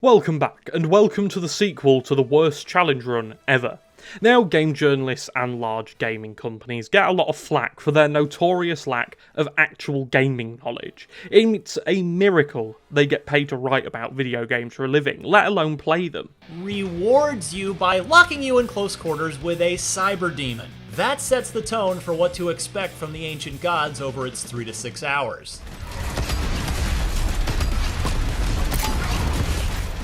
Welcome back, and welcome to the sequel to the worst challenge run ever. Now, game journalists and large gaming companies get a lot of flack for their notorious lack of actual gaming knowledge. It's a miracle they get paid to write about video games for a living, let alone play them. Rewards you by locking you in close quarters with a cyber demon. That sets the tone for what to expect from the ancient gods over its 3 to 6 hours.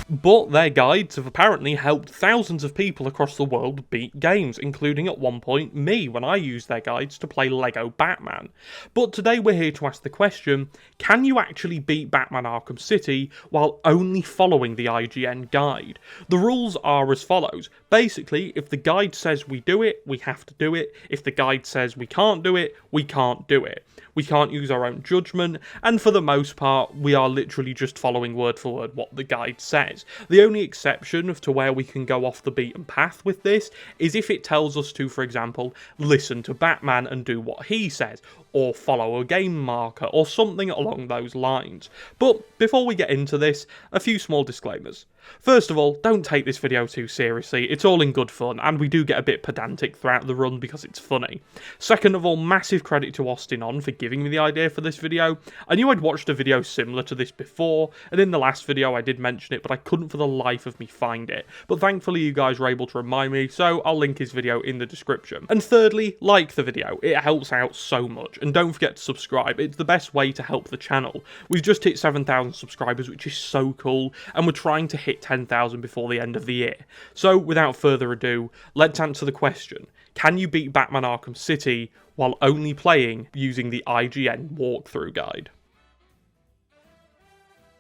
But their guides have apparently helped thousands of people across the world beat games, including at one point me, when I used their guides to play Lego Batman. But today we're here to ask the question, can you actually beat Batman Arkham City while only following the IGN guide? The rules are as follows. Basically, if the guide says we do it, we have to do it. If the guide says we can't do it, we can't do it. We can't use our own judgment, and for the most part, we are literally just following word for word what the guide says. The only exception to where we can go off the beaten path with this is if it tells us to, for example, listen to Batman and do what he says, or follow a game marker, or something along those lines. But before we get into this, a few small disclaimers. First of all, don't take this video too seriously, it's all in good fun, and we do get a bit pedantic throughout the run because it's funny. Second of all, massive credit to Austin On for giving me the idea for this video. I knew I'd watched a video similar to this before, and in the last video I did mention it, but I couldn't for the life of me find it. But thankfully you guys were able to remind me, so I'll link his video in the description. And thirdly, like the video, it helps out so much, and don't forget to subscribe, it's the best way to help the channel. We've just hit 7,000 subscribers, which is so cool, and we're trying to hit 10,000 before the end of the year. So without further ado, let's answer the question. Can you beat Batman Arkham City while only playing using the IGN walkthrough guide?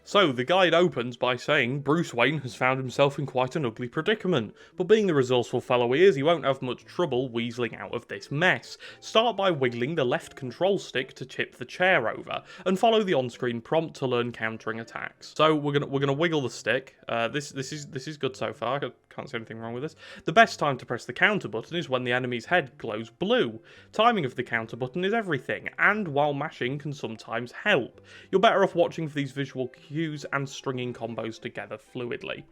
So, the guide opens by saying Bruce Wayne has found himself in quite an ugly predicament, but being the resourceful fellow he is, he won't have much trouble weaseling out of this mess. Start by wiggling the left control stick to tip the chair over, and follow the on-screen prompt to learn countering attacks. So, we're gonna wiggle the stick. This is good so far. I can't see anything wrong with this. The best time to press the counter button is when the enemy's head glows blue. Timing of the counter button is everything, and while mashing can sometimes help. You're better off watching for these visual cues and stringing combos together fluidly.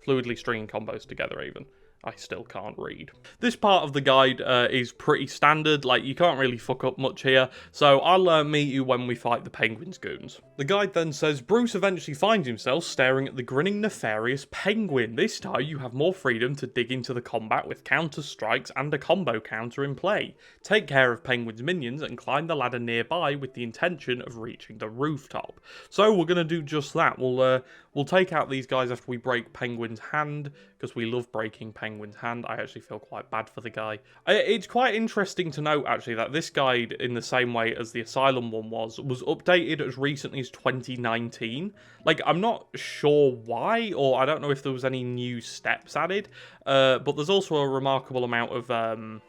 Fluidly stringing combos together even. I still can't read. This part of the guide is pretty standard, like you can't really fuck up much here, so I'll meet you when we fight the Penguin's goons. The guide then says Bruce eventually finds himself staring at the grinning nefarious Penguin. This time you have more freedom to dig into the combat with counter strikes and a combo counter in play. Take care of Penguin's minions and climb the ladder nearby with the intention of reaching the rooftop. So we're going to do just that. We'll take out these guys after we break Penguin's hand, because we love breaking Penguin's hand. I actually feel quite bad for the guy. It's quite interesting to note, actually, that this guide, in the same way as the Asylum one was updated as recently as 2019. Like, I'm not sure why, or I don't know if there was any new steps added, but there's also a remarkable amount of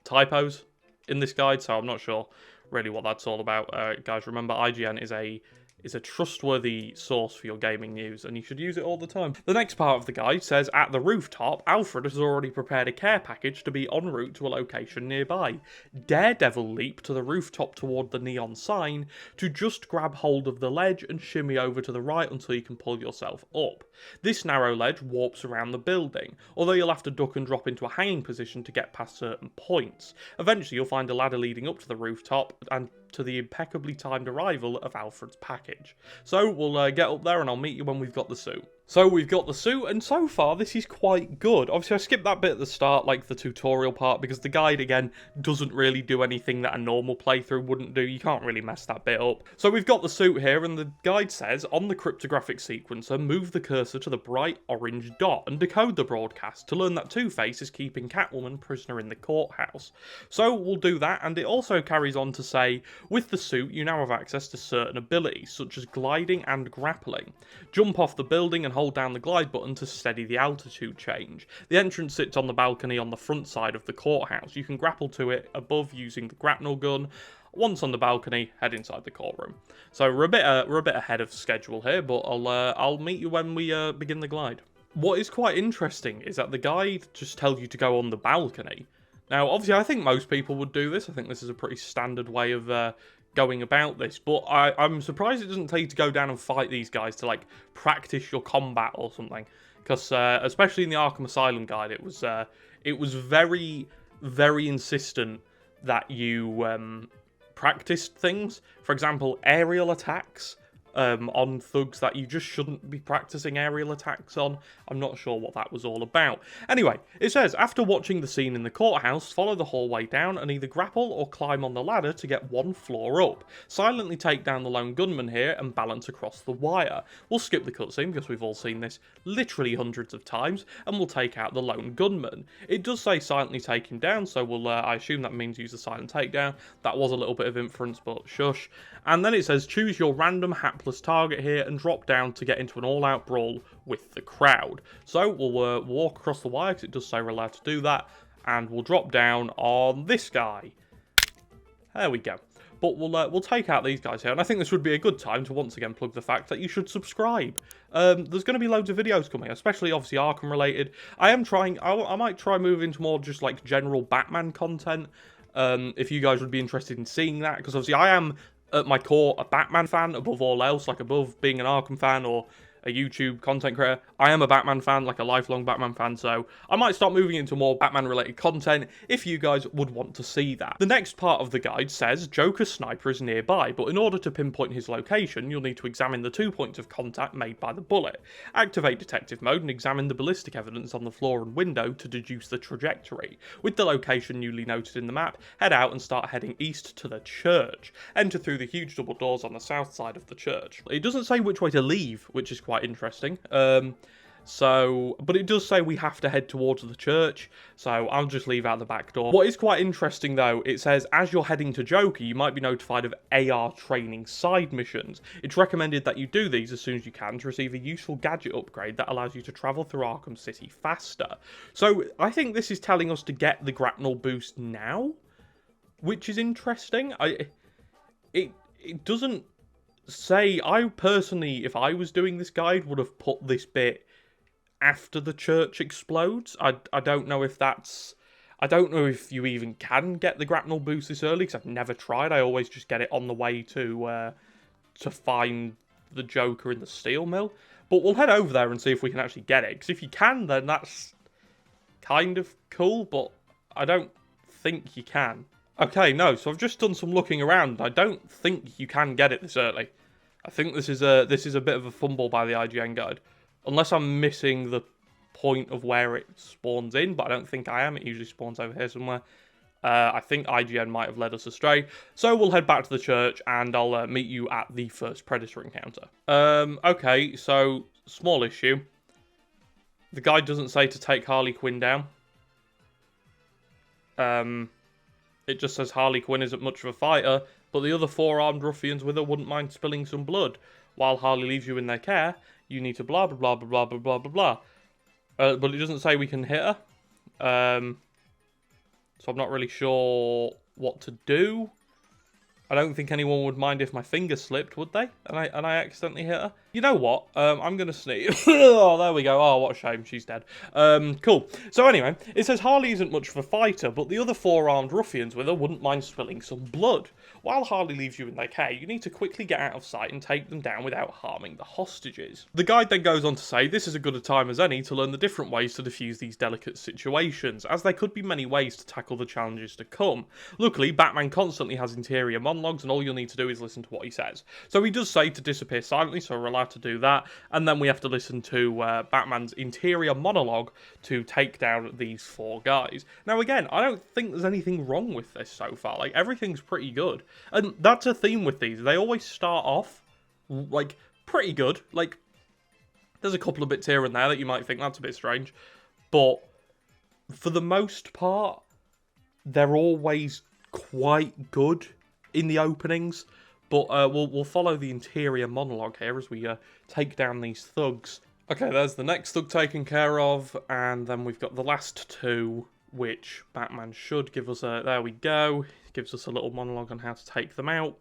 typos in this guide, so I'm not sure really what that's all about. Guys, remember, IGN is a trustworthy source for your gaming news, and you should use it all the time. The next part of the guide says, at the rooftop, Alfred has already prepared a care package to be en route to a location nearby. Daredevil leap to the rooftop toward the neon sign to just grab hold of the ledge and shimmy over to the right until you can pull yourself up. This narrow ledge warps around the building, although you'll have to duck and drop into a hanging position to get past certain points. Eventually you'll find a ladder leading up to the rooftop and to the impeccably timed arrival of Alfred's package. So we'll get up there and I'll meet you when we've got the suit. So we've got the suit, and so far this is quite good. Obviously I skipped that bit at the start, like the tutorial part, because the guide, again, doesn't really do anything that a normal playthrough wouldn't do. You can't really mess that bit up. So we've got the suit here, and the guide says, on the cryptographic sequencer, move the cursor to the bright orange dot and decode the broadcast to learn that Two-Face is keeping Catwoman prisoner in the courthouse. So we'll do that, and it also carries on to say, with the suit, you now have access to certain abilities, such as gliding and grappling. Jump off the building and hold down the glide button to steady the altitude change. The entrance sits on the balcony on the front side of the courthouse. You can grapple to it above using the grapnel gun. Once on the balcony, head inside the courtroom. So we're a bit ahead of schedule here, but I'll meet you when we begin the glide. What is quite interesting is that the guide just tells you to go on the balcony. Now, obviously, I think most people would do this. I think this is a pretty standard way of going about this, but I'm surprised it doesn't tell you to go down and fight these guys to, like, practice your combat or something. Because, especially in the Arkham Asylum guide, it was very, very insistent that you practiced things. For example, aerial attacks on thugs that you just shouldn't be practicing aerial attacks on. I'm not sure what that was all about. Anyway, it says, after watching the scene in the courthouse, follow the hallway down and either grapple or climb on the ladder to get one floor up. Silently take down the lone gunman here and balance across the wire. We'll skip the cutscene because we've all seen this literally hundreds of times, and we'll take out the lone gunman. It does say silently take him down, so we'll, I assume that means use the silent takedown. That was a little bit of inference, but shush. And then it says, choose your random hapless target here and drop down to get into an all-out brawl with the crowd. So we'll walk across the wire, because it does say we're allowed to do that, and we'll drop down on this guy. There we go. But we'll take out these guys here, and I think this would be a good time to once again plug the fact that you should subscribe. There's going to be loads of videos coming, especially obviously Arkham related. I might try moving to more just like general Batman content, if you guys would be interested in seeing that, because obviously I am at my core a Batman fan above all else, like above being an Arkham fan or a YouTube content creator. I am a Batman fan, like a lifelong Batman fan, so I might start moving into more Batman-related content if you guys would want to see that. The next part of the guide says Joker's sniper is nearby, but in order to pinpoint his location, you'll need to examine the 2 points of contact made by the bullet. Activate detective mode and examine the ballistic evidence on the floor and window to deduce the trajectory. With the location newly noted in the map, head out and start heading east to the church. Enter through the huge double doors on the south side of the church. It doesn't say which way to leave, which is quite interesting. But it does say we have to head towards the church, so I'll just leave out the back door. What is quite interesting though, it says as you're heading to Joker, you might be notified of AR training side missions. It's recommended that you do these as soon as you can to receive a useful gadget upgrade that allows you to travel through Arkham City faster. So I think this is telling us to get the grapnel boost now, which is interesting. It doesn't say. I personally, if I was doing this guide, would have put this bit after the church explodes. I don't know if that's... I don't know if you even can get the grapnel boost this early, because I've never tried. I always just get it on the way to find the Joker in the steel mill. But we'll head over there and see if we can actually get it, because if you can, then that's kind of cool, but I don't think you can. Okay, no, so I've just done some looking around. I don't think you can get it this early. I think this is a bit of a fumble by the IGN guide. Unless I'm missing the point of where it spawns in, but I don't think I am. It usually spawns over here somewhere. I think IGN might have led us astray. So we'll head back to the church, and I'll meet you at the first Predator encounter. Okay, so, small issue. The guide doesn't say to take Harley Quinn down. It just says Harley Quinn isn't much of a fighter, but the other 4 armed ruffians with her wouldn't mind spilling some blood. While Harley leaves you in their care, you need to blah blah blah blah blah blah blah blah. But it doesn't say we can hit her. So I'm not really sure what to do. I don't think anyone would mind if my finger slipped, would they? And I accidentally hit her. You know what? I'm going to sneeze. Oh, there we go. Oh, what a shame. She's dead. Cool. So anyway, it says Harley isn't much of a fighter, but the other 4 armed ruffians with her wouldn't mind spilling some blood. While Harley leaves you in their care, you need to quickly get out of sight and take them down without harming the hostages. The guide then goes on to say this is as good a time as any to learn the different ways to defuse these delicate situations, as there could be many ways to tackle the challenges to come. Luckily, Batman constantly has interior monologues, and all you'll need to do is listen to what he says. So he does say to disappear silently, so we're allowed to do that, and then we have to listen to Batman's interior monologue to take down these 4 guys. Now again, I don't think there's anything wrong with this so far. Like, everything's pretty good. And that's a theme with these. They always start off, like, pretty good. Like, there's a couple of bits here and there that you might think that's a bit strange. But for the most part, they're always quite good in the openings. But we'll follow the interior monologue here as we take down these thugs. Okay, there's the next thug taken care of, and then we've got the last 2, which Batman should give us a... There we go. Gives us a little monologue on how to take them out,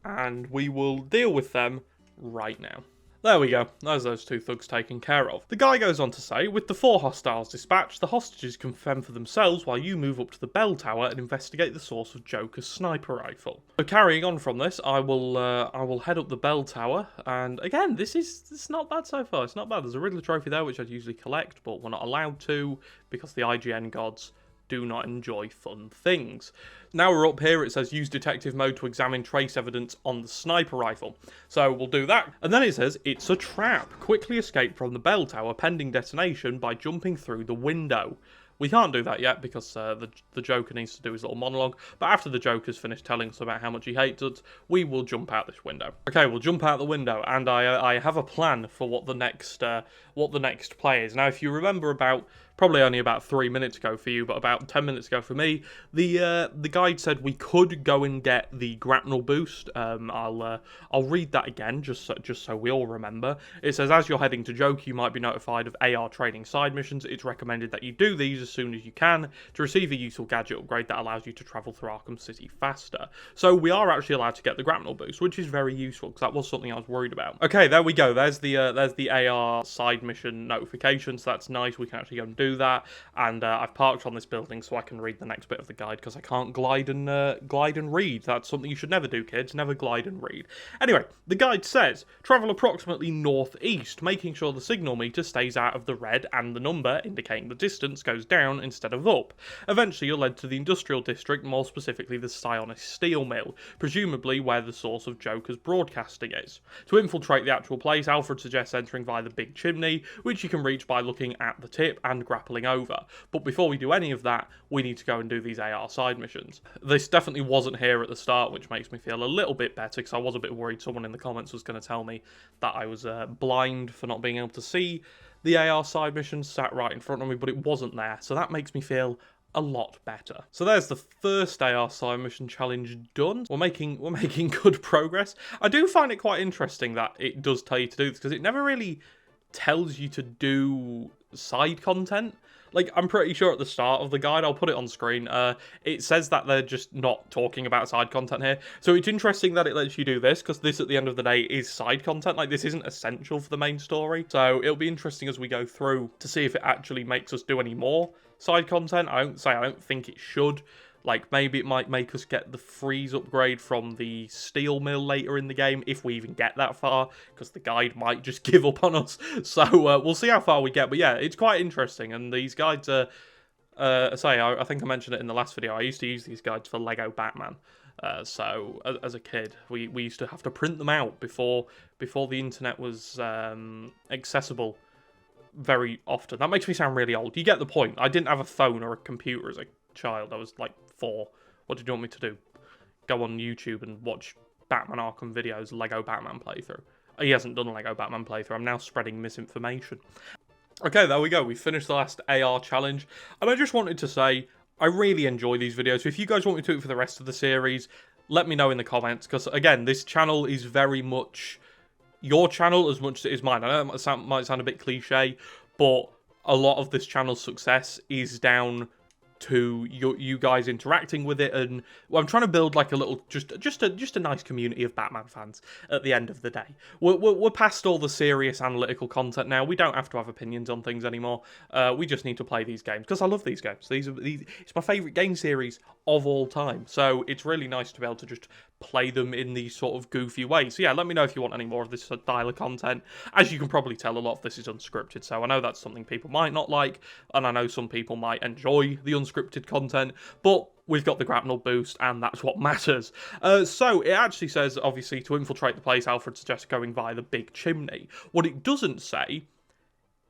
and we will deal with them right now. There we go, there's those two thugs taken care of. The guy goes on to say, with the 4 hostiles dispatched, the hostages can fend for themselves while you move up to the bell tower and investigate the source of Joker's sniper rifle. So carrying on from this, I will head up the bell tower, and again, it's not bad so far, it's not bad. There's a Riddler trophy there, which I'd usually collect, but we're not allowed to, because the IGN gods do not enjoy fun things. Now we're up here, it says use detective mode to examine trace evidence on the sniper rifle. So we'll do that. And then it says it's a trap. Quickly escape from the bell tower pending detonation by jumping through the window. We can't do that yet because the Joker needs to do his little monologue. But after the Joker's finished telling us about how much he hates us, we will jump out this window. Okay, we'll jump out the window, and I have a plan for what the next play is. Now, if you remember probably only about 3 minutes ago for you, but about 10 minutes ago for me, the guide said we could go and get the grapnel boost. I'll read that again just so we all remember. It says as you're heading to Joker, you might be notified of AR training side missions. It's recommended that you do these as soon as you can to receive a useful gadget upgrade that allows you to travel through Arkham City faster. So we are actually allowed to get the grapnel boost, which is very useful because that was something I was worried about. Okay, there we go. There's the AR side mission notification, so that's nice. We can actually go and do that, and I've parked on this building so I can read the next bit of the guide because I can't glide and read. That's something you should never do, kids. Never glide and read. Anyway, the guide says travel approximately northeast, making sure the signal meter stays out of the red and the number indicating the distance goes down instead of up. Eventually, you're led to the industrial district, more specifically the Sionis steel mill, presumably where the source of Joker's broadcasting is. To infiltrate the actual place, Alfred suggests entering via the big chimney, which you can reach by looking at the tip and grappling over. But before we do any of that, we need to go and do these AR side missions. This definitely wasn't here at the start, which makes me feel a little bit better, because I was a bit worried someone in the comments was going to tell me that I was blind for not being able to see the AR side missions sat right in front of me, but it wasn't there, so that makes me feel a lot better. So there's the first AR side mission challenge done. We're making good progress. I do find it quite interesting that it does tell you to do this, because it never really tells you to do side content. Like, I'm pretty sure at the start of the guide, I'll put it on screen, it says that they're just not talking about side content here. So it's interesting that it lets you do this, because this, at the end of the day, is side content. Like, this isn't essential for the main story. So it'll be interesting as we go through to see if it actually makes us do any more side content. I don't think it should. Like, maybe it might make us get the freeze upgrade from the steel mill later in the game, if we even get that far, because the guide might just give up on us. So we'll see how far we get. But yeah, it's quite interesting, and these guides are, I think I mentioned it in the last video, I used to use these guides for Lego Batman. So as a kid, we used to have to print them out before the internet was accessible very often. That makes me sound really old. You get the point. I didn't have a phone or a computer as a child. I was like 4. What did you want me to do? Go on YouTube and watch Batman Arkham videos, Lego Batman playthrough. He hasn't done a Lego Batman playthrough. I'm now spreading misinformation. Okay, there we go. We finished the last AR challenge. And I just wanted to say, I really enjoy these videos. So if you guys want me to do it for the rest of the series, let me know in the comments. Because, again, this channel is very much your channel as much as it is mine. I know it might sound a bit cliche, but a lot of this channel's success is down to you guys interacting with it, and I'm trying to build like a little just a nice community of Batman fans at the end of the day. We're past all the serious analytical content now. We don't have to have opinions on things anymore. We just need to play these games because I love these games. It's my favorite game series of all time, so it's really nice to be able to just play them in these sort of goofy ways. So yeah, let me know if you want any more of this style of content. As you can probably tell, a lot of this is unscripted, so I know that's something people might not like, and I know some people might enjoy the unscripted content, but we've got the grapnel boost, and that's what matters. So it actually says, obviously, to infiltrate the place, Alfred suggests going via the big chimney. What it doesn't say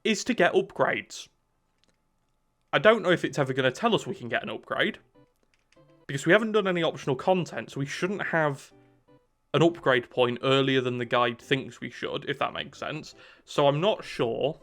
is to get upgrades. I don't know if it's ever going to tell us we can get an upgrade, because we haven't done any optional content, so we shouldn't have an upgrade point earlier than the guide thinks we should, if that makes sense. So I'm not sure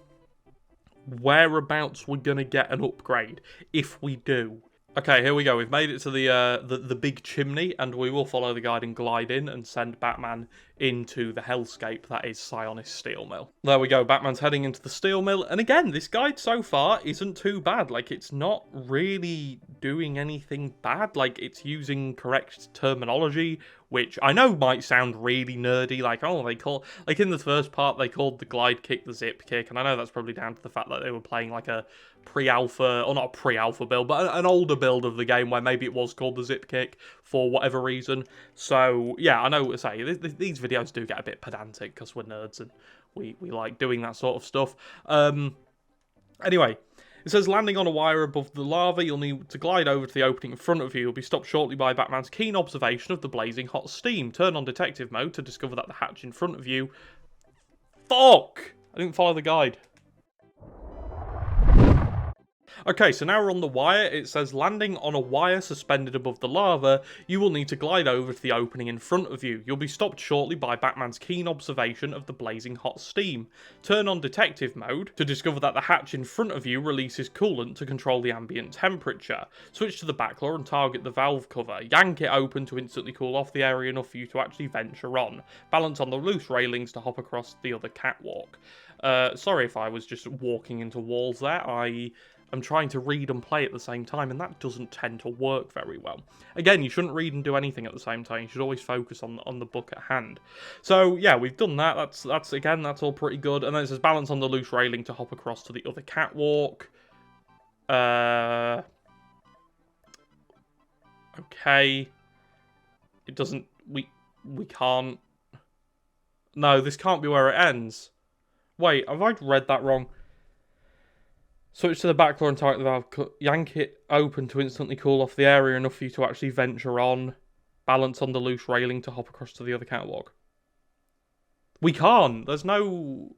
whereabouts we're going to get an upgrade, if we do. Okay, here we go. We've made it to the big chimney, and we will follow the guide and glide in and send Batman into the hellscape that is Sionis Steel Mill. There we go, Batman's heading into the steel mill, and again, this guide so far isn't too bad. Like, it's not really doing anything bad. Like, it's using correct terminology, which I know might sound really nerdy, like, oh, like in the first part, they called the glide kick the zip kick, and I know that's probably down to the fact that they were playing like a pre-alpha, or not a pre-alpha build, but an older build of the game where maybe it was called the zip kick for whatever reason. So, yeah, I know what to say. These videos do get a bit pedantic because we're nerds and we like doing that sort of stuff. Anyway, it says landing on a wire above the lava, you'll need to glide over to the opening in front of you. You'll be stopped shortly by Batman's keen observation of the blazing hot steam. Turn on detective mode to discover that the hatch in front of you... Fuck! I didn't follow the guide. Okay, so now we're on the wire. It says landing on a wire suspended above the lava, you will need to glide over to the opening in front of you. You'll be stopped shortly by Batman's keen observation of the blazing hot steam. Turn on detective mode to discover that the hatch in front of you releases coolant to control the ambient temperature. Switch to the backlaw and target the valve cover. Yank it open to instantly cool off the area enough for you to actually venture on. Balance on the loose railings to hop across the other catwalk. Sorry if I was just walking into walls there. I'm trying to read and play at the same time, and that doesn't tend to work very well. Again, you shouldn't read and do anything at the same time. You should always focus on the book at hand. So, yeah, we've done that. That's all pretty good. And then it says balance on the loose railing to hop across to the other catwalk. Okay. It doesn't... We can't... No, this can't be where it ends. Wait, have I read that wrong? Switch to the backlaw and target the valve. Yank it open to instantly cool off the area enough for you to actually venture on. Balance on the loose railing to hop across to the other catwalk. We can't. There's no...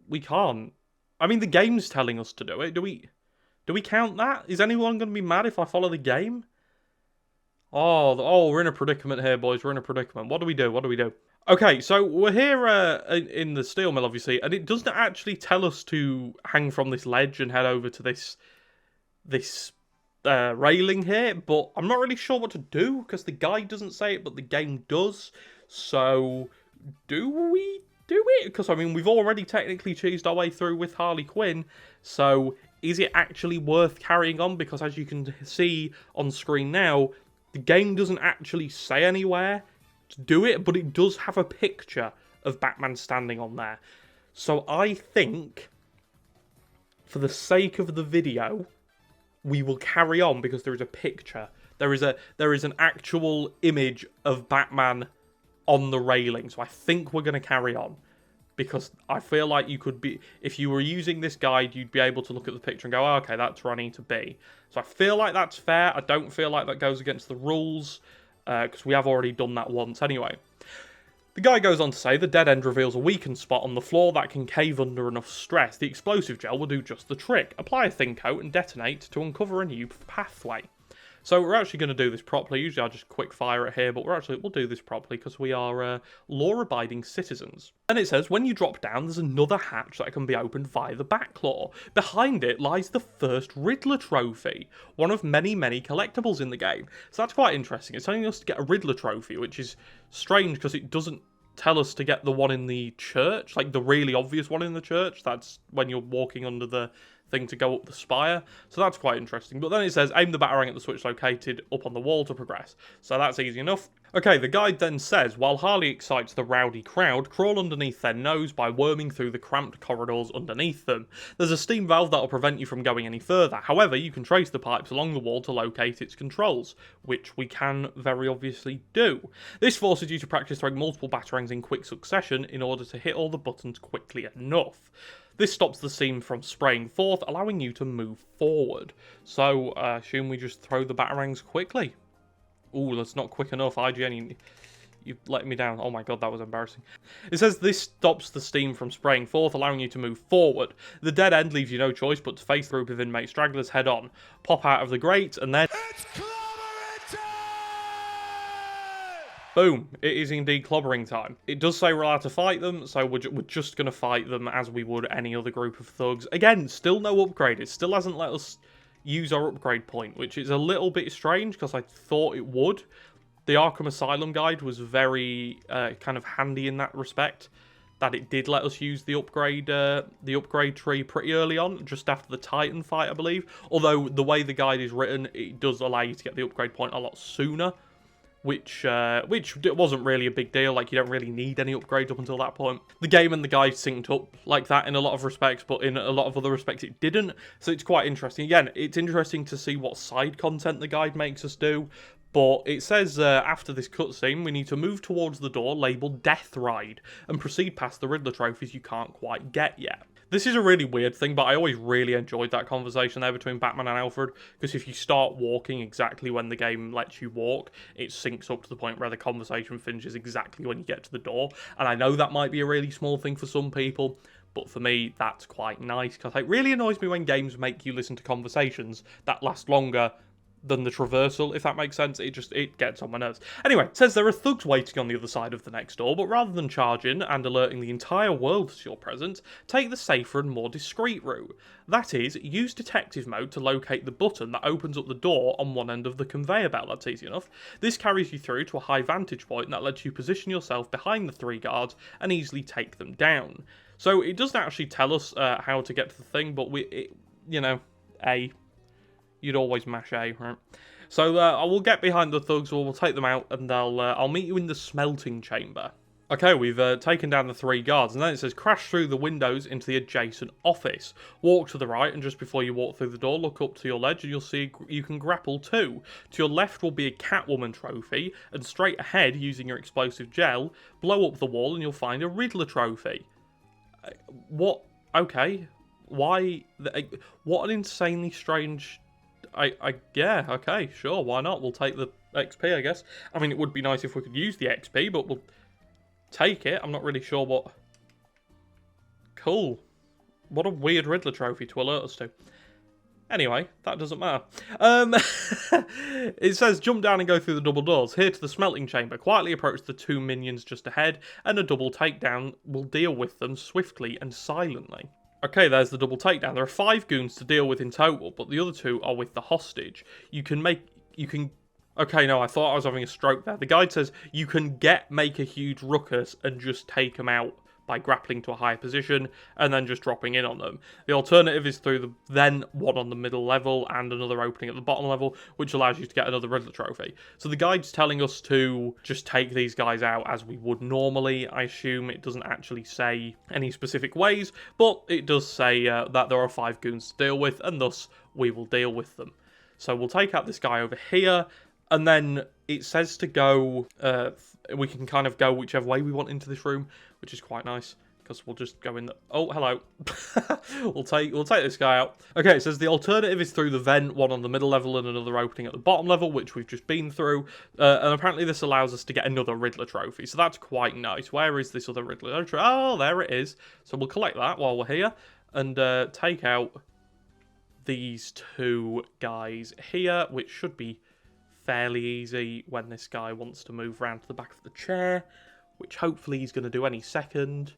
We can't. I mean, the game's telling us to do it. Do we count that? Is anyone going to be mad if I follow the game? Oh, we're in a predicament here, boys. We're in a predicament. What do we do? Okay, so we're here in the steel mill, obviously, and it doesn't actually tell us to hang from this ledge and head over to this railing here, but I'm not really sure what to do, because the guide doesn't say it, but the game does. So, do we do it? Because, I mean, we've already technically cheesed our way through with Harley Quinn, so is it actually worth carrying on? Because as you can see on screen now, the game doesn't actually say anywhere to do it, but it does have a picture of Batman standing on there. So I think, for the sake of the video, we will carry on because there is a picture. There is an actual image of Batman on the railing. So I think we're going to carry on. Because I feel like you could be... If you were using this guide, you'd be able to look at the picture and go, oh, okay, that's where I need to be. So I feel like that's fair. I don't feel like that goes against the rules. Because we have already done that once anyway. The guy goes on to say, the dead end reveals a weakened spot on the floor that can cave under enough stress. The explosive gel will do just the trick. Apply a thin coat and detonate to uncover a new pathway. So we're actually going to do this properly. Usually I'll just quick fire it here, but we'll do this properly because we are law-abiding citizens. And it says, when you drop down, there's another hatch that can be opened via the backlaw. Behind it lies the first Riddler trophy, one of many, many collectibles in the game. So that's quite interesting. It's telling us to get a Riddler trophy, which is strange because it doesn't tell us to get the one in the church, like the really obvious one in the church. That's when you're walking under the thing to go up the spire. So that's quite interesting. But then it says, aim the batarang at the switch located up on the wall to progress. So that's easy enough. Okay, the guide then says, while Harley excites the rowdy crowd, crawl underneath their nose by worming through the cramped corridors underneath them. There's a steam valve that will prevent you from going any further. However, you can trace the pipes along the wall to locate its controls, which we can very obviously do. This forces you to practice throwing multiple batarangs in quick succession in order to hit all the buttons quickly enough. This stops the steam from spraying forth, allowing you to move forward. So, I assume we just throw the batarangs quickly. Ooh, that's not quick enough. IGN, you've let me down. Oh my god, that was embarrassing. It says this stops the steam from spraying forth, allowing you to move forward. The dead end leaves you no choice but to face the group of inmate stragglers head on. Pop out of the grate, and then... Boom, it is indeed clobbering time. It does say we're allowed to fight them, so we're just going to fight them as we would any other group of thugs. Again, still no upgrade. It still hasn't let us use our upgrade point, which is a little bit strange because I thought it would. The Arkham Asylum guide was very kind of handy in that respect, that it did let us use the upgrade tree pretty early on, just after the Titan fight, I believe. Although the way the guide is written, it does allow you to get the upgrade point a lot sooner, which wasn't really a big deal. Like, you don't really need any upgrades up until that point. The game and the guide synced up like that in a lot of respects, but in a lot of other respects it didn't. So it's quite interesting. Again, it's interesting to see what side content the guide makes us do. But it says after this cutscene, we need to move towards the door labelled Death Ride and proceed past the Riddler trophies you can't quite get yet. This is a really weird thing, but I always really enjoyed that conversation there between Batman and Alfred, because if you start walking exactly when the game lets you walk, it syncs up to the point where the conversation finishes exactly when you get to the door. And I know that might be a really small thing for some people, but for me, that's quite nice, because it really annoys me when games make you listen to conversations that last longer than the traversal, if that makes sense. It gets on my nerves. Anyway, it says there are thugs waiting on the other side of the next door, but rather than charging and alerting the entire world to your presence, take the safer and more discreet route. That is, use detective mode to locate the button that opens up the door on one end of the conveyor belt. That's easy enough. This carries you through to a high vantage point that lets you position yourself behind the 3 guards and easily take them down. So it doesn't actually tell us how to get to the thing, but you'd always mash A, right? So I will get behind the thugs, we'll take them out, and I'll meet you in the smelting chamber. Okay, we've taken down the 3 guards, and then it says crash through the windows into the adjacent office. Walk to the right, and just before you walk through the door, look up to your ledge, and you'll see you can grapple 2. To your left will be a Catwoman trophy, and straight ahead, using your explosive gel, blow up the wall, and you'll find a Riddler trophy. What? Okay. Why? What an insanely strange... yeah, okay, sure, why not? We'll take the XP, I guess. I mean, it would be nice if we could use the XP, but we'll take it. I'm not really sure what... Cool. What a weird Riddler trophy to alert us to. Anyway, that doesn't matter. It says, jump down and go through the double doors. Here to the smelting chamber. Quietly approach the 2 minions just ahead, and a double takedown will deal with them swiftly and silently. Okay, there's the double takedown. There are 5 goons to deal with in total, but the other 2 are with the hostage. Okay, no, I thought I was having a stroke there. The guide says you can make a huge ruckus and just take them out by grappling to a higher position and then just dropping in on them. The alternative is through the then one on the middle level and another opening at the bottom level, which allows you to get another Riddler trophy. So the guide's telling us to just take these guys out as we would normally. I assume it doesn't actually say any specific ways, but it does say that there are 5 goons to deal with, and thus we will deal with them. So we'll take out this guy over here, and then it says to go... we can kind of go whichever way we want into this room, which is quite nice, because we'll just go in the... Oh, hello. We'll take this guy out. Okay, it says the alternative is through the vent, one on the middle level and another opening at the bottom level, which we've just been through. And apparently this allows us to get another Riddler trophy, so that's quite nice. Where is this other Riddler trophy? Oh, there it is. So we'll collect that while we're here, and take out these 2 guys here, which should be fairly easy when this guy wants to move around to the back of the chair, which hopefully he's going to do any second.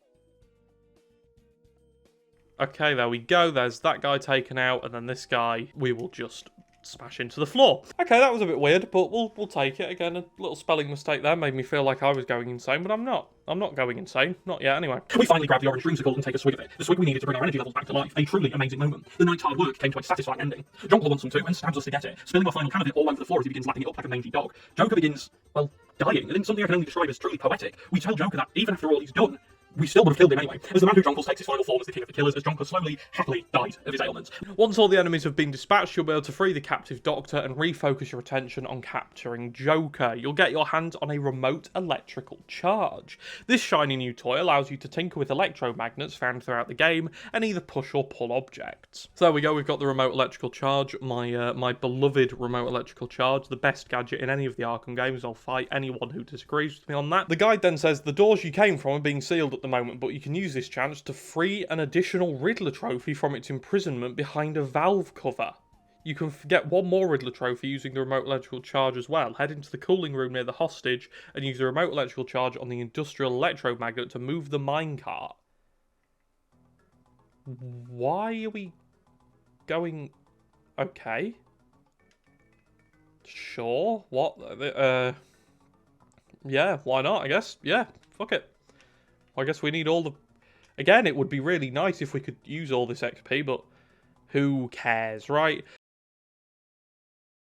Okay, there we go. There's that guy taken out, and then this guy we will just smash into the floor. Okay, that was a bit weird, but we'll take it. Again, a little spelling mistake there made me feel like I was going insane, but I'm not. I'm not going insane. Not yet, anyway. We finally grabbed the orange dreamsicle and take a swig of it. The swig we needed to bring our energy levels back to life. A truly amazing moment. The night's hard work came to a satisfying ending. Jonquil wants some too and stabs us to get it, spilling our final can of it all over the floor as he begins lapping it up like a mangy dog. Joker begins, well, dying, and in something I can only describe as truly poetic. We tell Joker that even after all he's done, we still would have killed him anyway, as the man who Jonquils takes his final form as the king of the killers, as Jonquil slowly, happily dies of his ailments. Once all the enemies have been dispatched, you'll be able to free the captive Doctor and refocus your attention on capturing Joker. You'll get your hands on a remote electrical charge. This shiny new toy allows you to tinker with electromagnets found throughout the game and either push or pull objects. So there we go, we've got the remote electrical charge, my beloved remote electrical charge, the best gadget in any of the Arkham games. I'll fight anyone who disagrees with me on that. The guide then says the doors you came from are being sealed at the moment, but you can use this chance to free an additional Riddler trophy from its imprisonment behind a valve cover. You can get one more Riddler trophy using the remote electrical charge as well. Head into the cooling room near the hostage and use the remote electrical charge on the industrial electromagnet to move the minecart. Why are we going... Okay. Sure. What? Yeah, why not, I guess. Yeah, fuck it. I guess we need all the... Again, it would be really nice if we could use all this XP, but who cares, right?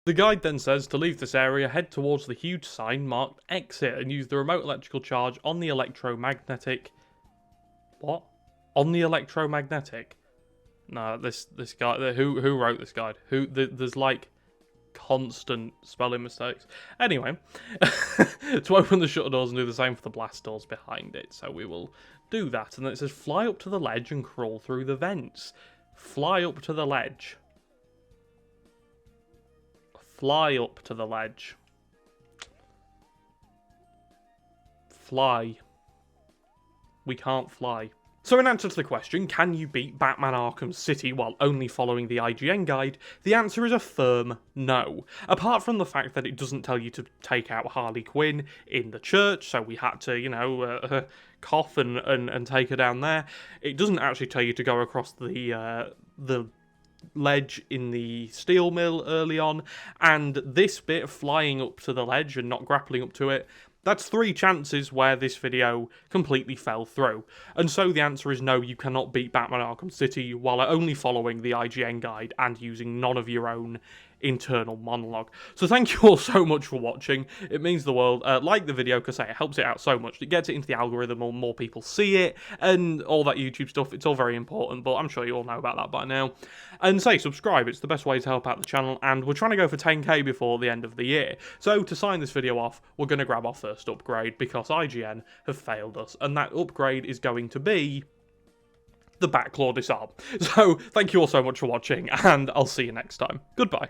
The guide then says to leave this area, head towards the huge sign marked exit and use the remote electrical charge on the electromagnetic... What? On the electromagnetic? No, this guy... Who wrote this guide? There's like constant spelling mistakes. Anyway, to open the shutter doors and do the same for the blast doors behind it. So we will do that. And then it says fly up to the ledge and crawl through the vents. Fly up to the ledge. Fly up to the ledge. Fly. We can't fly. So in answer to the question, can you beat Batman Arkham City while only following the IGN guide, the answer is a firm no. Apart from the fact that it doesn't tell you to take out Harley Quinn in the church, so we had to, you know, cough and take her down there. It doesn't actually tell you to go across the ledge in the steel mill early on, and this bit, flying up to the ledge and not grappling up to it, that's 3 chances where this video completely fell through. And so the answer is no, you cannot beat Batman Arkham City while only following the IGN guide and using none of your own internal monologue. So thank you all so much for watching. It means the world. Like the video, because it helps it out so much. It gets it into the algorithm, or more people see it, and all that YouTube stuff. It's all very important, but I'm sure you all know about that by now. And say subscribe, it's the best way to help out the channel, and we're trying to go for 10k before the end of the year. So to sign this video off, we're going to grab our first upgrade, because IGN have failed us, and that upgrade is going to be the Batclaw Disarm. So thank you all so much for watching, and I'll see you next time. Goodbye.